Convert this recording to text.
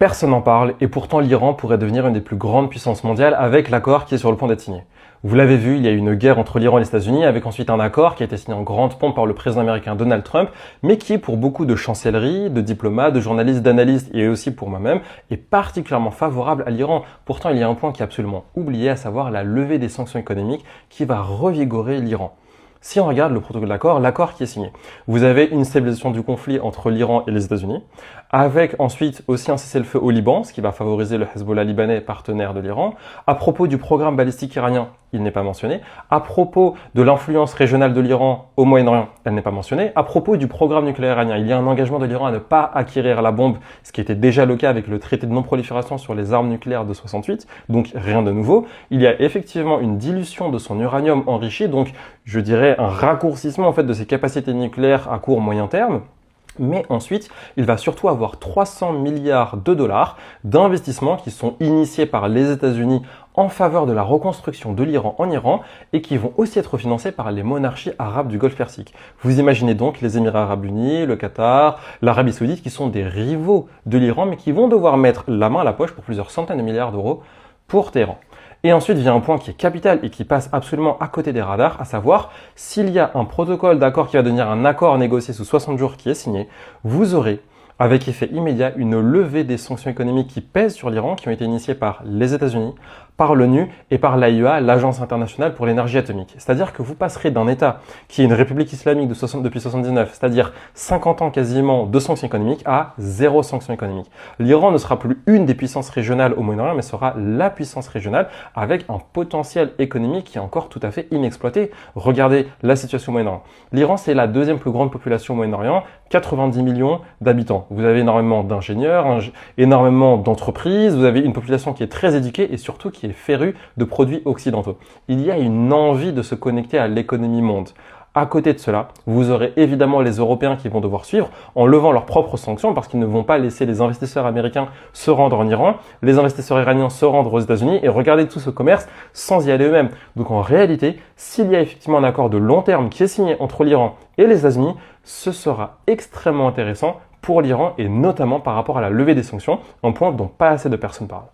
Personne n'en parle et pourtant l'Iran pourrait devenir une des plus grandes puissances mondiales avec l'accord qui est sur le point d'être signé. Vous l'avez vu, il y a eu une guerre entre l'Iran et les États-Unis avec ensuite un accord qui a été signé en grande pompe par le président américain Donald Trump, mais qui pour beaucoup de chancelleries, de diplomates, de journalistes, d'analystes et aussi pour moi-même est particulièrement favorable à l'Iran. Pourtant, il y a un point qui est absolument oublié, à savoir la levée des sanctions économiques qui va revigorer l'Iran. Si on regarde le protocole d'accord, l'accord qui est signé, vous avez une stabilisation du conflit entre l'Iran et les États-Unis, avec ensuite aussi un cessez-le-feu au Liban, ce qui va favoriser le Hezbollah libanais, partenaire de l'Iran. À propos du programme balistique iranien, il n'est pas mentionné. À propos de l'influence régionale de l'Iran au Moyen-Orient, elle n'est pas mentionnée. À propos du programme nucléaire iranien, il y a un engagement de l'Iran à ne pas acquérir la bombe, ce qui était déjà le cas avec le traité de non-prolifération sur les armes nucléaires de 68, donc rien de nouveau. Il y a effectivement une dilution de son uranium enrichi, donc je dirais un raccourcissement en fait de ses capacités nucléaires à court-moyen terme. Mais ensuite, il va surtout avoir 300 milliards de dollars d'investissements qui sont initiés par les États-Unis en faveur de la reconstruction de l'Iran en Iran et qui vont aussi être financés par les monarchies arabes du Golfe Persique. Vous imaginez donc les Émirats arabes unis, le Qatar, l'Arabie saoudite qui sont des rivaux de l'Iran mais qui vont devoir mettre la main à la poche pour plusieurs centaines de milliards d'euros pour Téhéran. Et ensuite vient un point qui est capital et qui passe absolument à côté des radars, à savoir s'il y a un protocole d'accord qui va devenir un accord négocié sous 60 jours qui est signé, vous aurez avec effet immédiat une levée des sanctions économiques qui pèsent sur l'Iran, qui ont été initiées par les États-Unis, par l'ONU et par l'AIEA, l'Agence internationale pour l'énergie atomique. C'est-à-dire que vous passerez d'un État qui est une république islamique depuis 79, c'est-à-dire 50 ans quasiment de sanctions économiques, à zéro sanctions économiques. L'Iran ne sera plus une des puissances régionales au Moyen-Orient, mais sera la puissance régionale avec un potentiel économique qui est encore tout à fait inexploité. Regardez la situation au Moyen-Orient. L'Iran, c'est la deuxième plus grande population au Moyen-Orient, 90 millions d'habitants. Vous avez énormément d'ingénieurs, énormément d'entreprises, vous avez une population qui est très éduquée et surtout qui est férue de produits occidentaux. Il y a une envie de se connecter à l'économie monde. À côté de cela, vous aurez évidemment les Européens qui vont devoir suivre en levant leurs propres sanctions parce qu'ils ne vont pas laisser les investisseurs américains se rendre en Iran, les investisseurs iraniens se rendre aux États-Unis et regarder tout ce commerce sans y aller eux-mêmes. Donc en réalité, s'il y a effectivement un accord de long terme qui est signé entre l'Iran et les États-Unis, ce sera extrêmement intéressant pour l'Iran et notamment par rapport à la levée des sanctions, un point dont pas assez de personnes parlent.